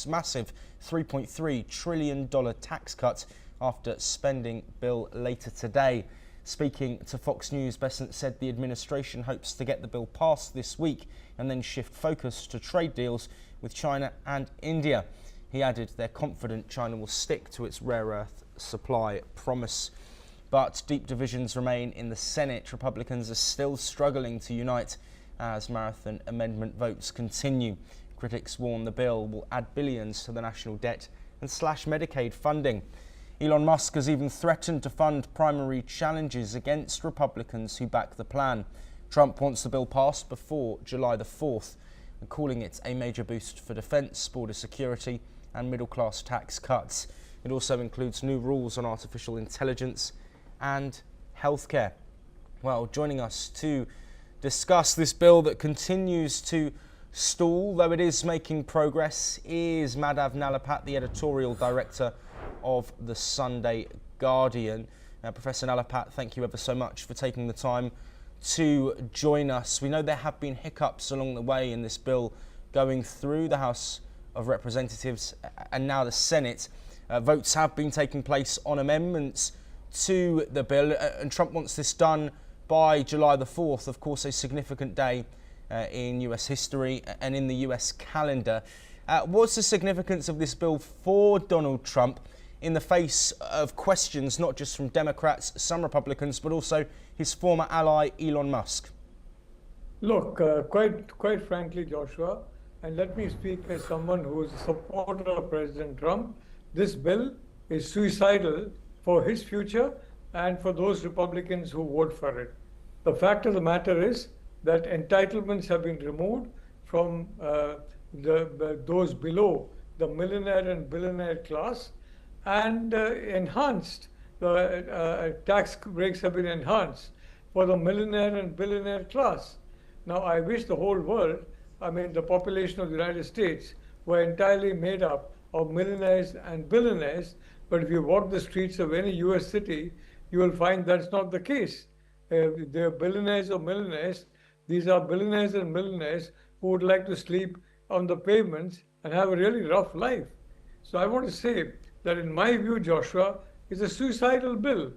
Trump's massive $3.3 trillion tax cut after spending bill later today. Speaking to Fox News, Bessent said the administration hopes to get the bill passed this week and then shift focus to trade deals with China and India. He added they're confident China will stick to its rare earth supply promise. But deep divisions remain in the Senate. Republicans are still struggling to unite as marathon amendment votes continue. Critics warn the bill will add billions to the national debt and slash Medicaid funding. Elon Musk has even threatened to fund primary challenges against Republicans who back the plan. Trump wants the bill passed before July the 4th, and calling it a major boost for defence, border security and middle-class tax cuts. It also includes new rules on artificial intelligence and healthcare. Well, joining us to discuss this bill that continues to stall, though it is making progress, is Madhav Nalapat, the editorial director of the Sunday Guardian. Professor Nalapat, thank you ever so much for taking the time to join us. We know there have been hiccups along the way in this bill going through the House of Representatives and now the Senate. Votes have been taking place on amendments to the bill, and Trump wants this done by July the 4th, of course a significant day in US history and in the US calendar. What's the significance of this bill for Donald Trump in the face of questions not just from Democrats, some Republicans, but also his former ally Elon Musk? Look, quite frankly, Joshua, and let me speak as someone who is a supporter of President Trump, this bill is suicidal for his future and for those Republicans who vote for it. The fact of the matter is that entitlements have been removed from those below the millionaire and billionaire class, and enhanced. The tax breaks have been enhanced for the millionaire and billionaire class. Now, I wish the whole world, the population of the United States, were entirely made up of millionaires and billionaires. But if you walk the streets of any US city, you will find that's not the case. They're billionaires or millionaires. These are billionaires and millionaires who would like to sleep on the pavements and have a really rough life. So I want to say that in my view, Joshua, it's a suicidal bill,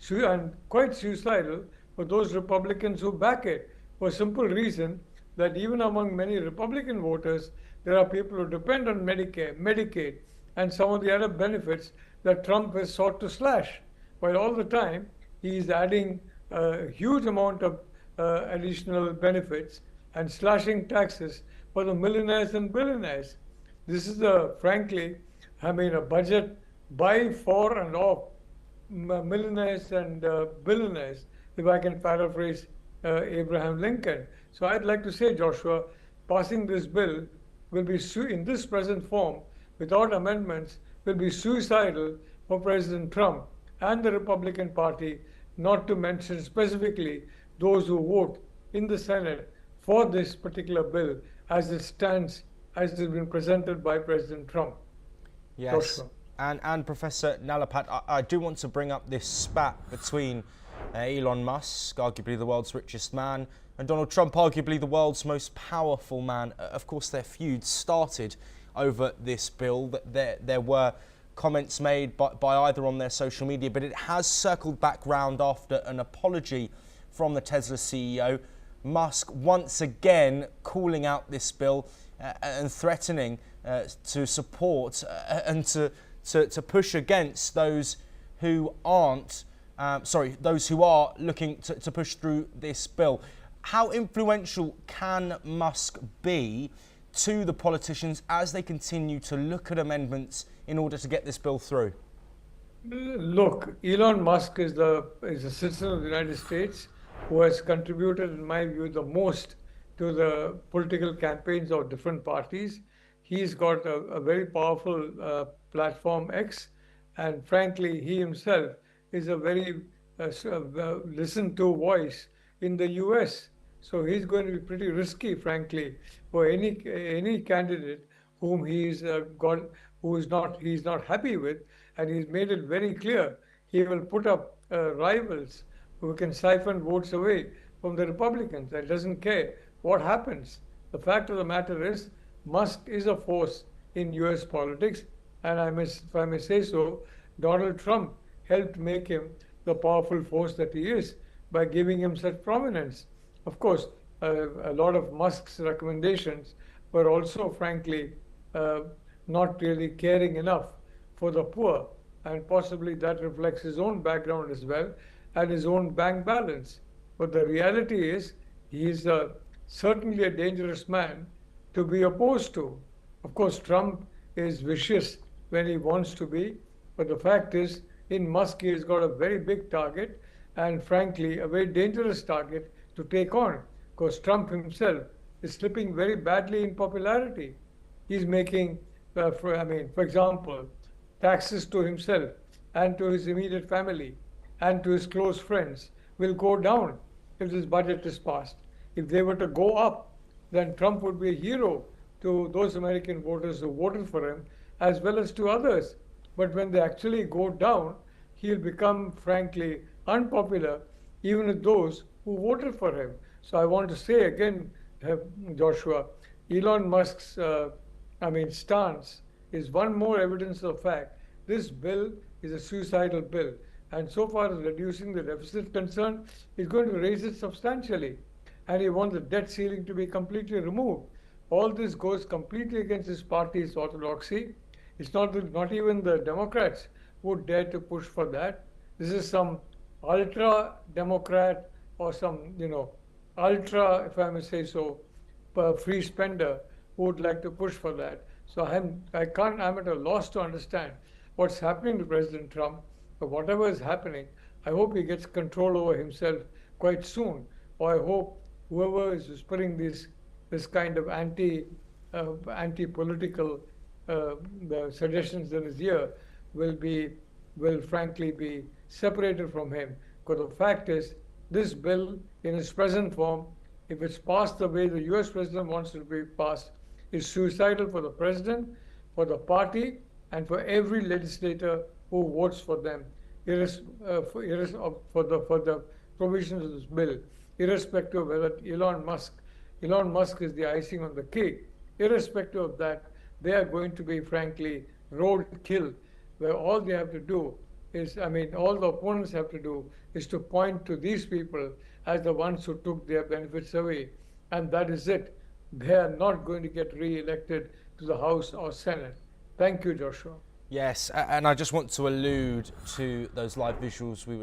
and quite suicidal for those Republicans who back it, for a simple reason that even among many Republican voters, there are people who depend on Medicare, Medicaid, and some of the other benefits that Trump has sought to slash, while all the time he's adding a huge amount of additional benefits and slashing taxes for the millionaires and billionaires. This is frankly, a budget by, for, and of millionaires and billionaires, if I can paraphrase Abraham Lincoln. So I'd like to say, Joshua, passing this bill will be, in this present form, without amendments, will be suicidal for President Trump and the Republican Party, not to mention specifically those who vote in the Senate for this particular bill as it stands, as it has been presented by President Trump. Yes, and Professor Nalapat, I do want to bring up this spat between Elon Musk, arguably the world's richest man, and Donald Trump, arguably the world's most powerful man. Of course, their feud started over this bill. There were comments made by either on their social media, but it has circled back round after an apology from the Tesla CEO. Musk once again calling out this bill and threatening to support and to push against those who aren't, those who are looking to push through this bill. How influential can Musk be to the politicians as they continue to look at amendments in order to get this bill through? Look, Elon Musk is a citizen of the United States who has contributed, in my view, the most to the political campaigns of different parties. He's got a very powerful platform, X, and frankly, he himself is a very listened to voice in the US. So he's going to be pretty risky, frankly, for any candidate whom he's not happy with, and he's made it very clear he will put up rivals who can siphon votes away from the Republicans and doesn't care what happens. The fact of the matter is, Musk is a force in US politics. And if I may say so, Donald Trump helped make him the powerful force that he is by giving him such prominence. Of course, a lot of Musk's recommendations were also, frankly, not really caring enough for the poor, and possibly that reflects his own background as well and his own bank balance. But the reality is, he is certainly a dangerous man to be opposed to. Of course, Trump is vicious when he wants to be, but the fact is, in Musk, he has got a very big target and, frankly, a very dangerous target to take on, because Trump himself is slipping very badly in popularity. He's making, for example, taxes to himself and to his immediate family and to his close friends will go down if this budget is passed. If they were to go up, then Trump would be a hero to those American voters who voted for him, as well as to others. But when they actually go down, he'll become, frankly, unpopular, even with those who voted for him. So I want to say again, Joshua, Elon Musk's stance is one more evidence of the fact this bill is a suicidal bill. And so far as reducing the deficit is concerned, he's going to raise it substantially. And he wants the debt ceiling to be completely removed. All this goes completely against his party's orthodoxy. It's not even the Democrats who dare to push for that. This is some ultra-Democrat or some, ultra, if I may say so, free spender who would like to push for that. So I'm at a loss to understand what's happening to President Trump. But whatever is happening, I hope he gets control over himself quite soon. Or I hope whoever is whispering this kind of anti-political the suggestions in his ear will frankly be separated from him. Because the fact is, this bill in its present form, if it's passed the way the US president wants it to be passed, is suicidal for the president, for the party, and for every legislator who votes for them, for the provisions of this bill, irrespective of whether Elon Musk is the icing on the cake. Irrespective of that, they are going to be, frankly, roadkill, where all they have to do is, all the opponents have to do is to point to these people as the ones who took their benefits away. And that is it. They are not going to get re-elected to the House or Senate. Thank you, Joshua. Yes, and I just want to allude to those live visuals we were